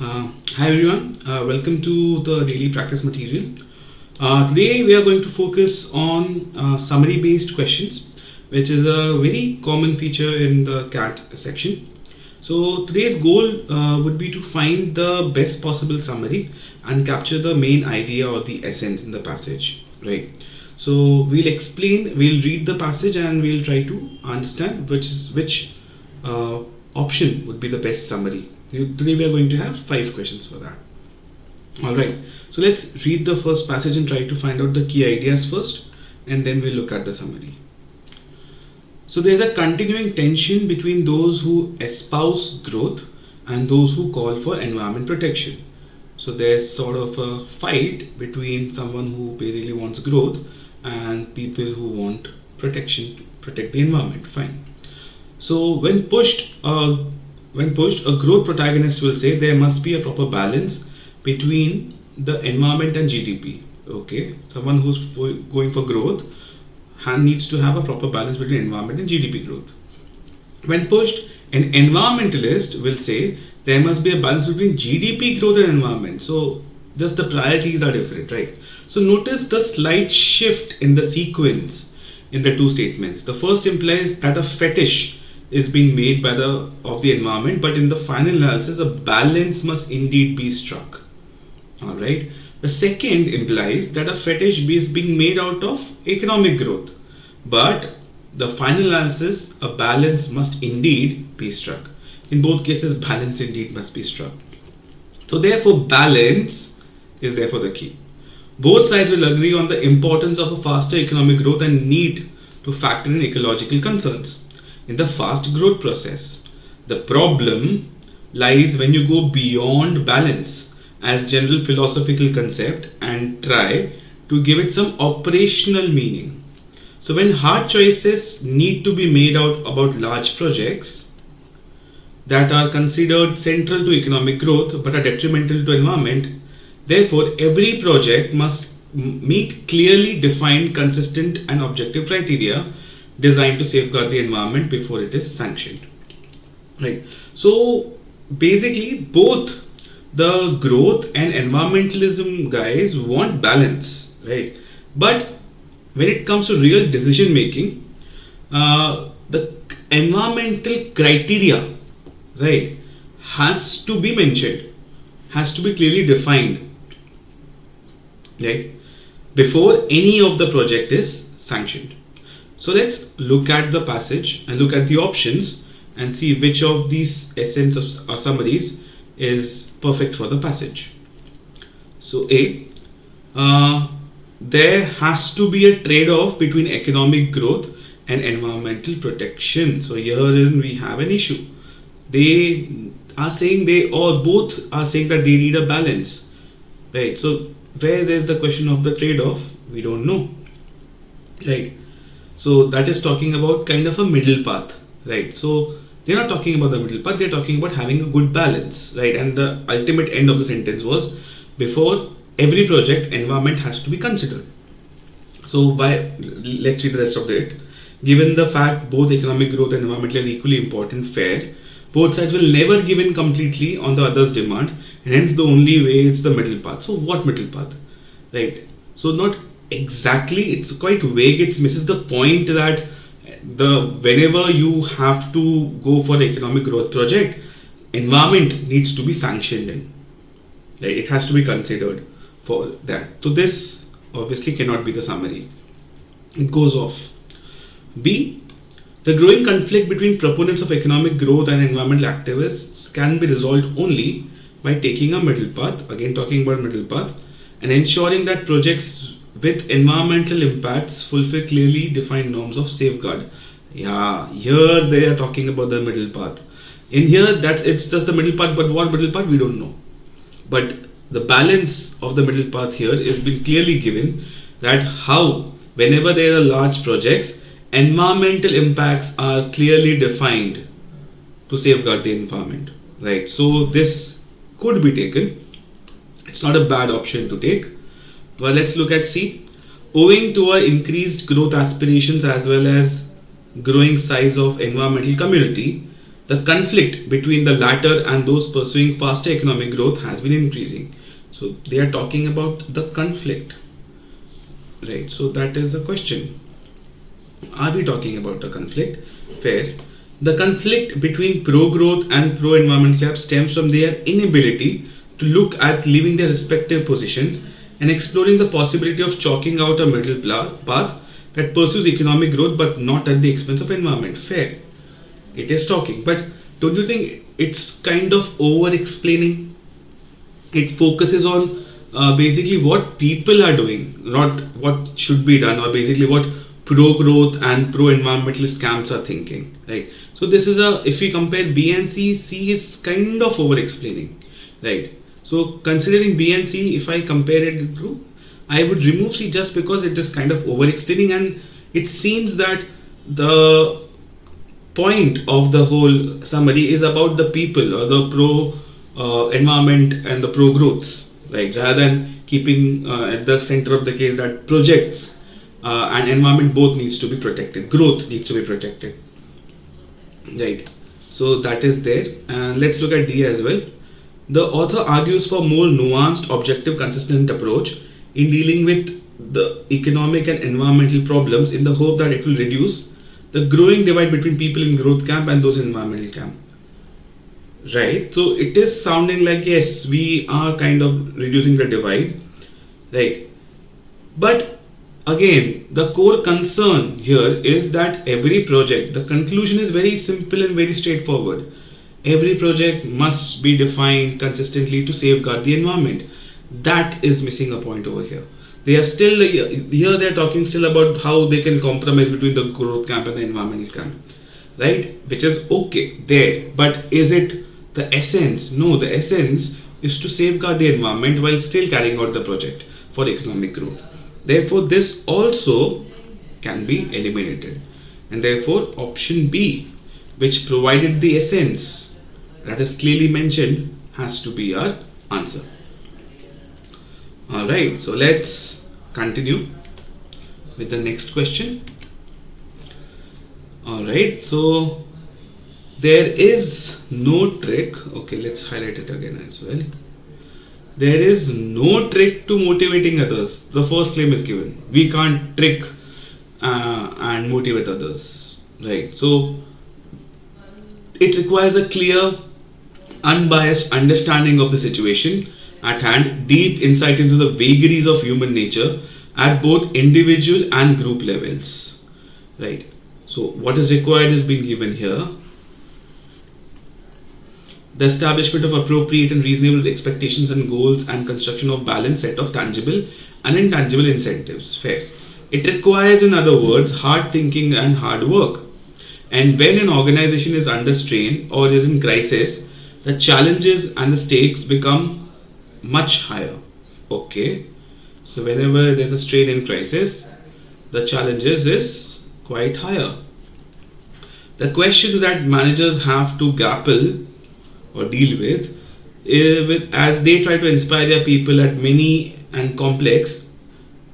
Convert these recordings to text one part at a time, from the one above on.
Hi everyone, welcome to the daily practice material. Today we are going to focus on summary based questions, which is a very common feature in the CAT section. So today's goal would be to find the best possible summary and capture the main idea or the essence in the passage, right? So we'll read the passage and we'll try to understand which option would be the best summary. Today we are going to have 5 questions for that. Alright, so let's read the first passage and try to find out the key ideas first, and then we'll look at the summary. So there's a continuing tension between those who espouse growth and those who call for environment protection. So there's sort of a fight between someone who basically wants growth and people who want protection to protect the environment. Fine. So when pushed, a growth protagonist will say there must be a proper balance between the environment and GDP. Okay, someone who's going for growth needs to have a proper balance between environment and GDP growth. When pushed, an environmentalist will say there must be a balance between GDP growth and environment. So just the priorities are different, right? So notice the slight shift in the sequence in the two statements. The first implies that a fetish is being made of the environment, but in the final analysis, a balance must indeed be struck. All right. The second implies that a fetish is being made out of economic growth, but the final analysis, a balance must indeed be struck. In both cases, balance indeed must be struck. So therefore, balance is therefore the key. Both sides will agree on the importance of a faster economic growth and need to factor in ecological concerns in the fast growth process. The problem lies when you go beyond balance as general philosophical concept and try to give it some operational meaning. So when hard choices need to be made out about large projects that are considered central to economic growth but are detrimental to environment, therefore every project must meet clearly defined, consistent and objective criteria designed to safeguard the environment before it is sanctioned. Right. So basically both the growth and environmentalism guys want balance, right? But when it comes to real decision making, the environmental criteria, right, has to be mentioned, has to be clearly defined, right, before any of the project is sanctioned. So let's look at the passage and look at the options and see which of these essence of summaries is perfect for the passage. So A, there has to be a trade-off between economic growth and environmental protection. So here we have an issue. They are saying both are saying that they need a balance, right? So where there's the question of the trade-off, we don't know, right? So that is talking about kind of a middle path, right? So they're not talking about the middle path, they're talking about having a good balance, right? And the ultimate end of the sentence was before every project, environment has to be considered. So let's read the rest of it. Given the fact both economic growth and environmental are equally important, fair, both sides will never give in completely on the other's demand, and hence the only way is the middle path. So what middle path, right? So not exactly, it's quite vague. It misses the point that whenever you have to go for economic growth project, environment needs to be sanctioned in, right? It has to be considered for that. So this obviously cannot be the summary. It goes off. B, the growing conflict between proponents of economic growth and environmental activists can be resolved only by taking a middle path, again talking about middle path, and ensuring that projects with environmental impacts fulfill clearly defined norms of safeguard. Yeah, here they are talking about the middle path. In here, it's just the middle path, but what middle path we don't know. But the balance of the middle path here is been clearly given, that how whenever there are large projects, environmental impacts are clearly defined to safeguard the environment, right? So this could be taken. It's not a bad option to take. Well, let's look at C. Owing to our increased growth aspirations as well as growing size of environmental community, the conflict between the latter and those pursuing faster economic growth has been increasing. So they are talking about the conflict, right? So that is the question. Are we talking about the conflict? Fair. The conflict between pro-growth and pro-environment clubs stems from their inability to look at leaving their respective positions and exploring the possibility of chalking out a middle path that pursues economic growth but not at the expense of environment. Fair. It is talking, but don't you think it's kind of over-explaining? It focuses on basically what people are doing, not what should be done, or basically what pro-growth and pro-environmentalist camps are thinking, right? So this is if we compare B and C, C is kind of over-explaining, right? So considering B and C, if I compare it to, I would remove C just because it is kind of over-explaining, and it seems that the point of the whole summary is about the people or the pro-environment and the pro-growths, right? Rather than keeping at the center of the case that projects and environment both needs to be protected, growth needs to be protected, right? So that is there. And let's look at D as well. The author argues for more nuanced, objective, consistent approach in dealing with the economic and environmental problems in the hope that it will reduce the growing divide between people in growth camp and those in environmental camp, right? So it is sounding like, yes, we are kind of reducing the divide, right? But again, the core concern here is that every project, the conclusion is very simple and very straightforward. Every project must be defined consistently to safeguard the environment. That is missing a point over here. They are still here, they are talking still about how they can compromise between the growth camp and the environmental camp, right? Which is okay there, but is it the essence? No, the essence is to safeguard the environment while still carrying out the project for economic growth. Therefore, this also can be eliminated, and therefore option B, which provided the essence that is clearly mentioned, has to be our answer. Alright, so let's continue with the next question. Alright, so there is no trick. Okay, let's highlight it again as well. There is no trick to motivating others. The first claim is given. We can't trick and motivate others, right? So it requires a clear, unbiased understanding of the situation at hand, deep insight into the vagaries of human nature at both individual and group levels, right? So what is required is being given here. The establishment of appropriate and reasonable expectations and goals and construction of balanced set of tangible and intangible incentives. Fair. It requires, in other words, hard thinking and hard work. And when an organization is under strain or is in crisis, the challenges and the stakes become much higher. Okay. So whenever there's a strain and crisis, the challenges is quite higher. The questions that managers have to grapple or deal with as they try to inspire their people at many and complex.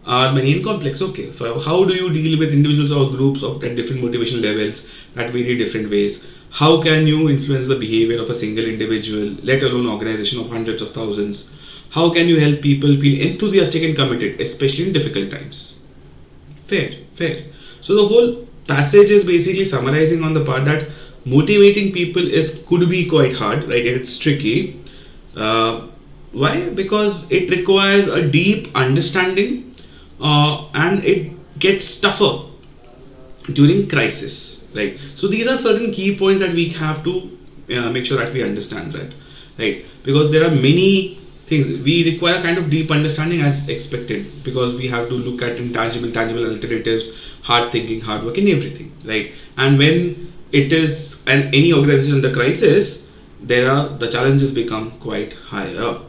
Okay, so how do you deal with individuals or groups at different motivation levels that vary different ways? How can you influence the behavior of a single individual, let alone organization of hundreds of thousands? How can you help people feel enthusiastic and committed, especially in difficult times? Fair. So the whole passage is basically summarizing on the part that motivating people could be quite hard, right? It's tricky. Why? Because it requires a deep understanding and it gets tougher during crisis, right? So these are certain key points that we have to make sure that we understand, right? Because there are many things we require kind of deep understanding as expected, because we have to look at intangible, tangible alternatives, hard thinking, hard work, and everything, right? And when it is any organization under crisis, the challenges become quite higher,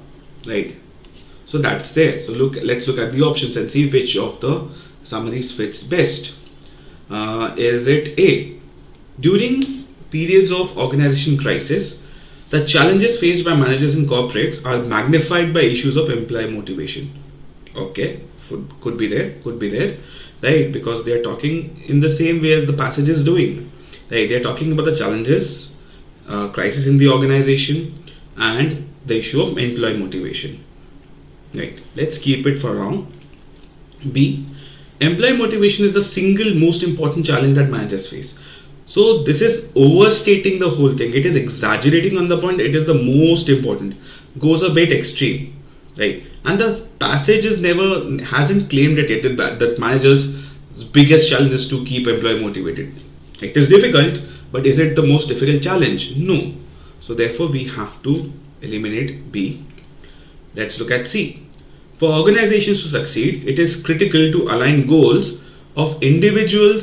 right? So that's there. So let's look at the options and see which of the summaries fits best. Is it A? During periods of organization crisis, the challenges faced by managers and corporates are magnified by issues of employee motivation. Okay, could be there, right? Because they are talking in the same way as the passage is doing, right? They are talking about the challenges crisis in the organization, and the issue of employee motivation. Right. Let's keep it for now. B. Employee motivation is the single most important challenge that managers face. So this is overstating the whole thing. It is exaggerating on the point. It is the most important. Goes a bit extreme, right? And the passage is never hasn't claimed it yet that managers' biggest challenge is to keep employee motivated. It is difficult, but is it the most difficult challenge? No. So therefore, we have to eliminate B. Let's look at C. For organizations to succeed, it is critical to align goals of individual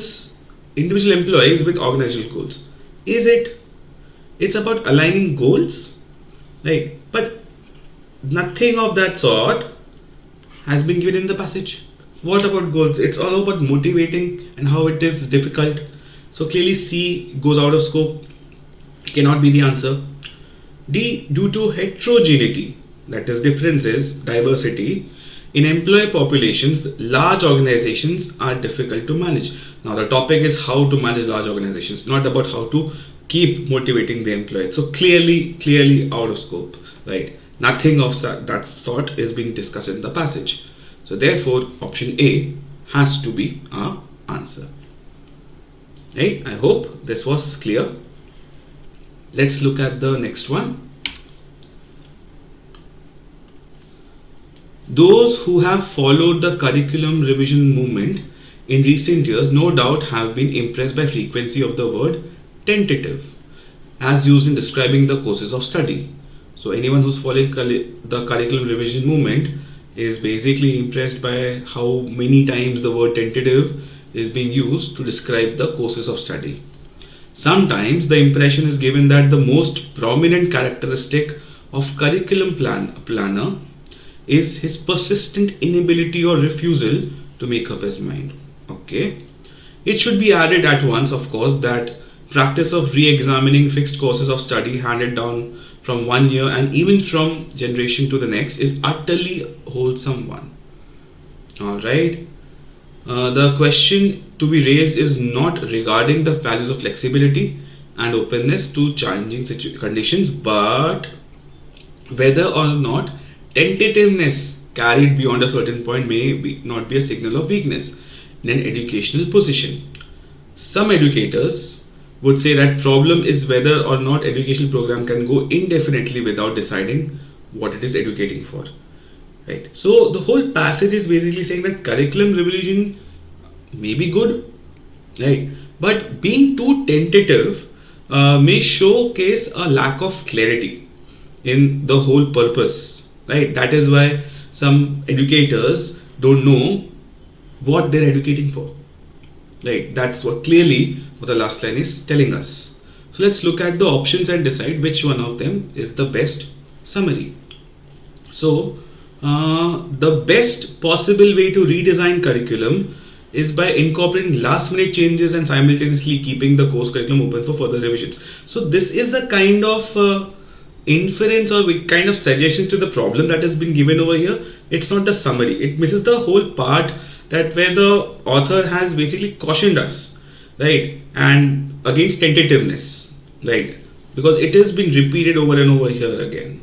employees with organizational goals. Is it? It's about aligning goals, right? But nothing of that sort has been given in the passage. What about goals? It's all about motivating and how it is difficult. So clearly C goes out of scope, cannot be the answer. D, due to heterogeneity, that is differences, diversity, in employee populations, large organizations are difficult to manage. Now the topic is how to manage large organizations, not about how to keep motivating the employee. So clearly out of scope, right? Nothing of that sort is being discussed in the passage. So therefore, option A has to be our answer. Right? I hope this was clear. Let's look at the next one. Those who have followed the curriculum revision movement in recent years no doubt have been impressed by frequency of the word tentative as used in describing the courses of study. So anyone who's following the curriculum revision movement is basically impressed by how many times the word tentative is being used to describe the courses of study. Sometimes the impression is given that the most prominent characteristic of curriculum planner is his persistent inability or refusal to make up his mind. Okay. It should be added at once, of course, that practice of re-examining fixed courses of study handed down from one year and even from generation to the next is utterly wholesome one. Alright. The question to be raised is not regarding the values of flexibility and openness to challenging conditions, but whether or not tentativeness carried beyond a certain point may not be a signal of weakness in an educational position. Some educators would say that problem is whether or not educational program can go indefinitely without deciding what it is educating for. Right. So the whole passage is basically saying that curriculum revision may be good, right? But being too tentative may showcase a lack of clarity in the whole purpose, right? That is why some educators don't know what they're educating for, right? That's what clearly what the last line is telling us. So let's look at the options and decide which one of them is the best summary. So the best possible way to redesign curriculum is by incorporating last minute changes and simultaneously keeping the course curriculum open for further revisions. So this is a kind of inference or kind of suggestion to the problem that has been given over here. It's not the summary. It misses the whole part that where the author has basically cautioned us, right, and against tentativeness, right, because it has been repeated over and over here again.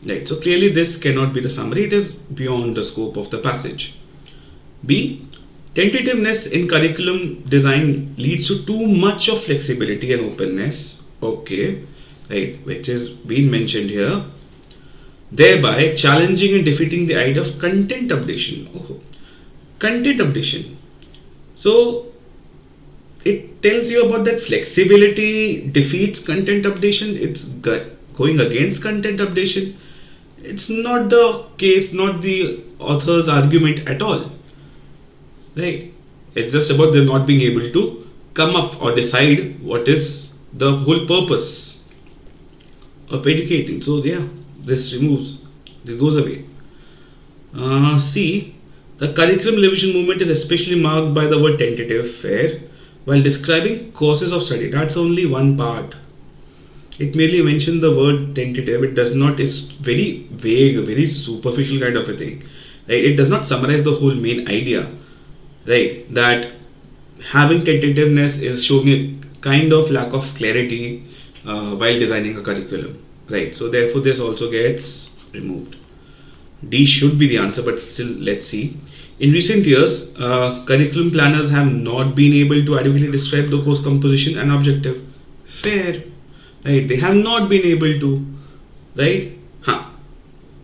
Right, so clearly this cannot be the summary, it is beyond the scope of the passage. B. Tentativeness in curriculum design leads to too much of flexibility and openness, okay, right, which is being mentioned here, thereby challenging and defeating the idea of content updation. Oh, content updation. So it tells you about that flexibility defeats content updation, it's going against content updation. It's not the case, not the author's argument at all, right? It's just about them not being able to come up or decide what is the whole purpose of educating. So yeah, this goes away. C. The curriculum revision movement is especially marked by the word tentative fair while describing courses of study. That's only one part. It merely mentions the word tentative. It does not, it's very vague, very superficial kind of a thing. Right? It does not summarize the whole main idea. Right? That having tentativeness is showing a kind of lack of clarity while designing a curriculum, right? So therefore this also gets removed. D should be the answer, but still let's see. In recent years, curriculum planners have not been able to adequately describe the course composition and objective. Fair, right? They have not been able to, right?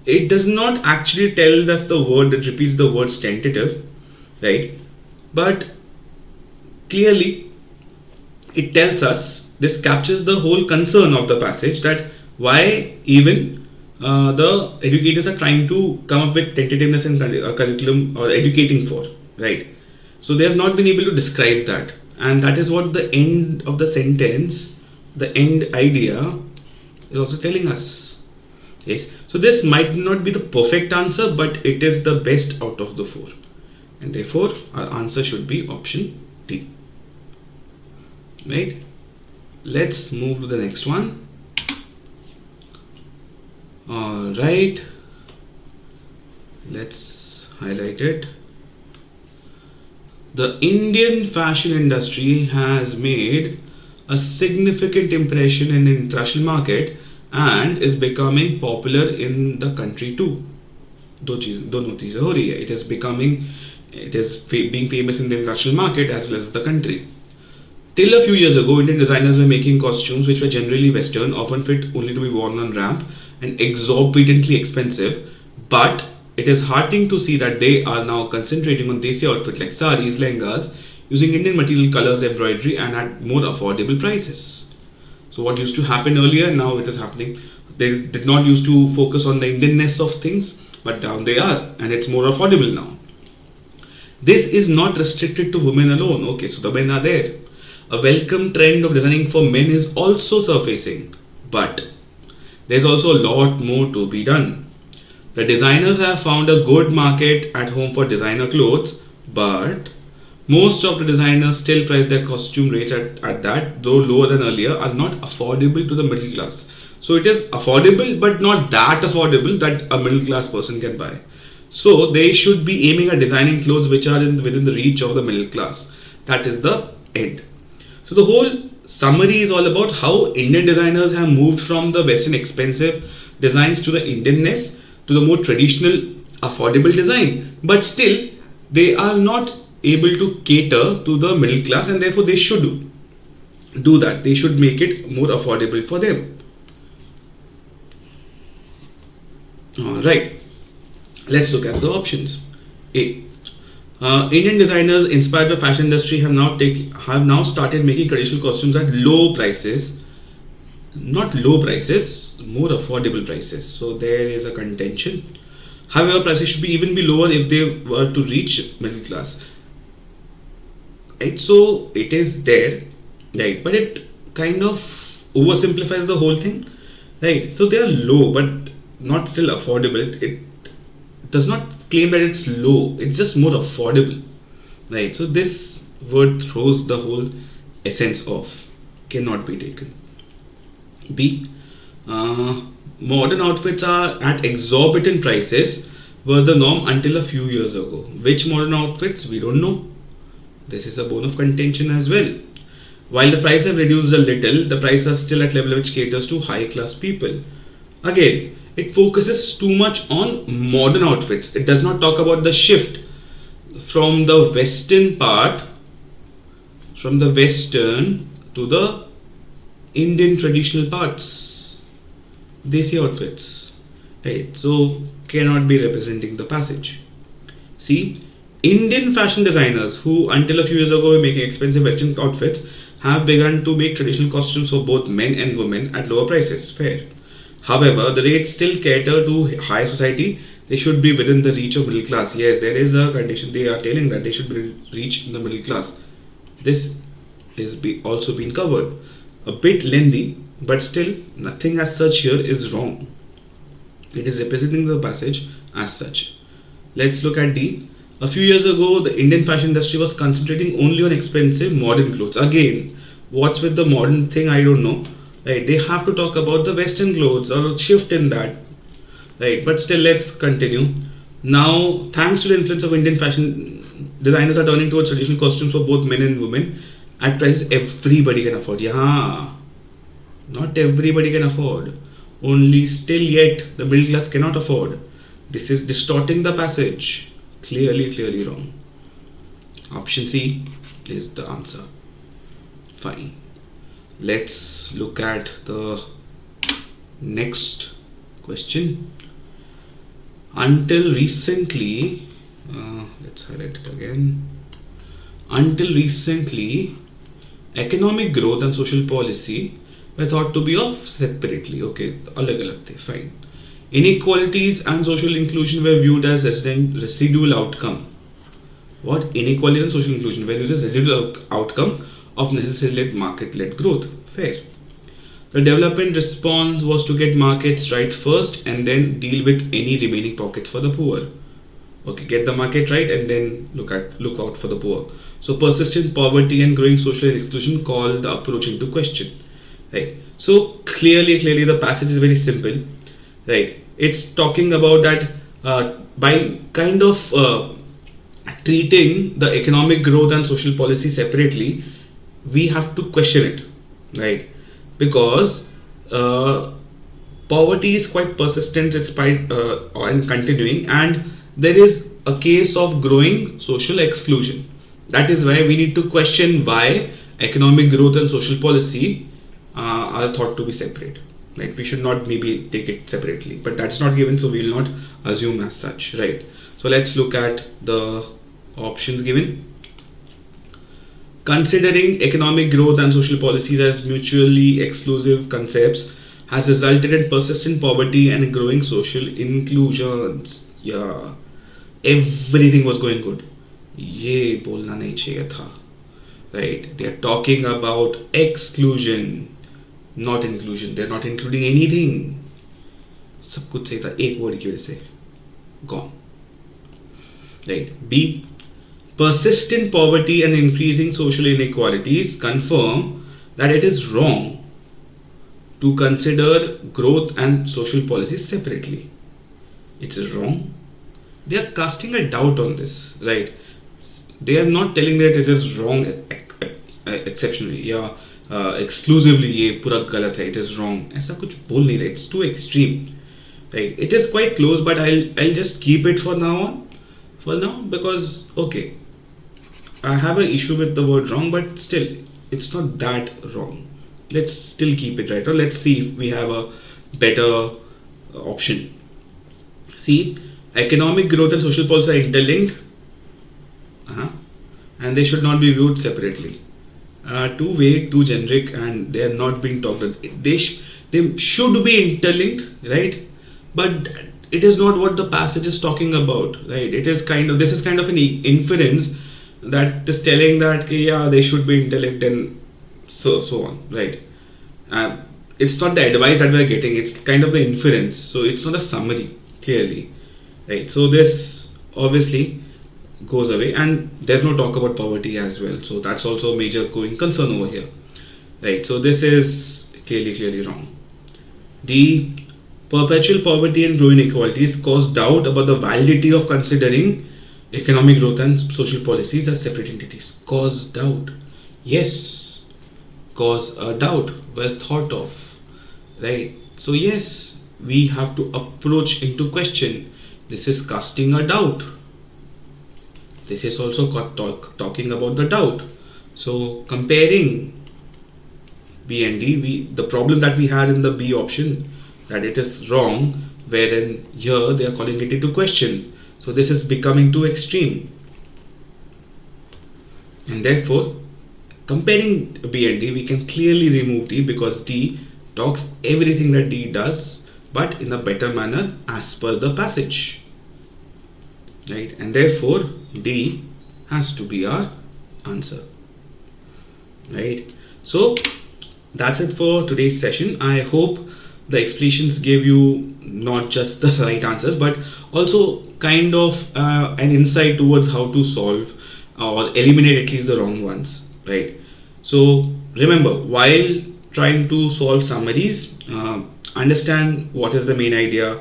It does not actually tell us the word that repeats the words tentative, right? But clearly, it tells us, this captures the whole concern of the passage, that why even the educators are trying to come up with tentativeness in curriculum or educating for, right? So they have not been able to describe that, and that is what the end of the sentence, the end idea, is also telling us. Yes. So this might not be the perfect answer, but it is the best out of the four, and therefore our answer should be option D. Right? Let's move to the next one. All right. Let's highlight it. The Indian fashion industry has made a significant impression in the international market and is becoming popular in the country too. दोनों चीजें हो रही है. It is being famous in the international market as well as the country. Till a few years ago, Indian designers were making costumes which were generally Western, often fit only to be worn on ramp, and exorbitantly expensive. But it is heartening to see that they are now concentrating on desi outfits like saris, lehengas, using Indian material, colors, embroidery, and at more affordable prices. So what used to happen earlier, now it is happening. They did not used to focus on the Indianness of things, but now they are, and it's more affordable now. This is not restricted to women alone. Okay, so the men are there. A welcome trend of designing for men is also surfacing, but there's also a lot more to be done. The designers have found a good market at home for designer clothes, but most of the designers still price their costume rates at that, though lower than earlier, are not affordable to the middle class. So it is affordable, but not that affordable that a middle class person can buy. So they should be aiming at designing clothes which are within the reach of the middle class. That is the end. So the whole summary is all about how Indian designers have moved from the Western expensive designs to the Indianness to the more traditional affordable design. But still, they are not able to cater to the middle class, and therefore they should do that. They should make it more affordable for them. Alright, let's look at the options. A. Indian designers inspired by fashion industry have now started making traditional costumes at low prices. Not low prices, more affordable prices. So there is a contention. However, prices should even be lower if they were to reach middle class. Right, so it is there, right? But it kind of oversimplifies the whole thing, right? So they are low, but not still affordable. It does not claim that it's low, it's just more affordable, right? So this word throws the whole essence off, cannot be taken. B. Modern outfits are at exorbitant prices were the norm until a few years ago. Which modern outfits? We don't know. This is a bone of contention as well. While the price have reduced a little, the prices are still at level which caters to high class people. Again, it focuses too much on modern outfits. It does not talk about the shift from the Western part, from the Western to the Indian traditional parts, desi outfits, right? So cannot be representing the passage. See, Indian fashion designers who until a few years ago were making expensive Western outfits have begun to make traditional costumes for both men and women at lower prices. Fair. However, the rates still cater to high society. They should be within the reach of middle class. Yes, there is a condition. They are telling that they should be reach the middle class. This is also been covered. A bit lengthy, but still nothing as such here is wrong. It is representing the passage as such. Let's look at D. A few years ago, the Indian fashion industry was concentrating only on expensive modern clothes. Again, what's with the modern thing? I don't know. Right, they have to talk about the Western clothes or shift in that. Right, but still, let's continue. Now, thanks to the influence of Indian fashion, designers are turning towards traditional costumes for both men and women at prices everybody can afford. Yeah, Not everybody can afford. Only still yet the middle class cannot afford. This is distorting the passage. Clearly wrong. Option C is the answer. Fine. Let's look at the next question. Until recently, let's highlight it again. Until recently, economic growth and social policy were thought to be of separately. Okay, alag alag the, fine. Inequalities and social inclusion were viewed as residual outcome. What? Inequality and social inclusion were used as residual outcome of necessarily market-led growth. Fair. The development response was to get markets right first and then deal with any remaining pockets for the poor. Okay, get the market right and then look out for the poor. So persistent poverty and growing social exclusion call the approach into question. Right. So clearly the passage is very simple. Right. It's talking about that by kind of treating the economic growth and social policy separately, we have to question it, right? Because poverty is quite persistent and continuing, and there is a case of growing social exclusion. That is why we need to question why economic growth and social policy are thought to be separate. Right? We should not maybe take it separately, but that's not given, so we will not assume as such, right? So let's look at the options given. Considering economic growth and social policies as mutually exclusive concepts has resulted in persistent poverty and growing social inclusions. Yeah, everything was going good. ये बोलना नहीं चाहिए था, right? They are talking about exclusion, not inclusion. They are not including anything. सब कुछ सही था एक word की वजह से. Gone. Right. B. Persistent poverty and increasing social inequalities confirm that it is wrong to consider growth and social policies separately. It is wrong. They are casting a doubt on this, right? They are not telling me that it is wrong exceptionally, exclusively ये पूरा गलत है, it is wrong. ऐसा कुछ बोल नहीं रहे. It's too extreme, right? It is quite close, but I'll just keep it for now because okay, I have an issue with the word wrong, but still it's not that wrong. Let's still keep it right, or let's see if we have a better option. See, economic growth and social policy are interlinked, and they should not be viewed separately. Too vague, too generic, and they are not being talked about. They should be interlinked, right? But it is not what the passage is talking about, right? This is kind of an inference that is telling that they should be interlinked and so on, right? It's not the advice that we are getting, it's kind of the inference, so it's not a summary clearly, right? So this obviously goes away, and there's no talk about poverty as well, so that's also a major going concern over here, right? So this is clearly wrong. D. Perpetual poverty and growing inequalities cause doubt about the validity of considering economic growth and social policies as separate entities. Cause doubt. Yes. Cause a doubt. Well thought of. Right. So yes, we have to approach into question. This is casting a doubt. This is also talking about the doubt. So comparing B and D, the problem that we had in the B option, that it is wrong, wherein here they are calling it into question. So this is becoming too extreme. And therefore, comparing B and D, we can clearly remove D because D talks everything that D does, but in a better manner as per the passage. Right? And therefore, D has to be our answer. Right? So that's it for today's session. I hope the explanations gave you not just the right answers, but also kind of an insight towards how to solve or eliminate at least the wrong ones, right? So remember, while trying to solve summaries, understand what is the main idea,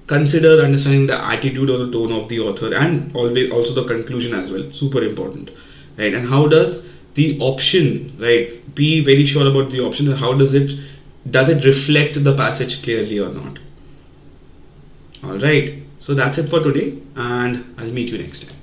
consider understanding the attitude or the tone of the author, and always also the conclusion as well, super important, right? And how does the option, right, be very sure about the option, and how does it does it reflect the passage clearly or not? All right, so that's it for today, and I'll meet you next time.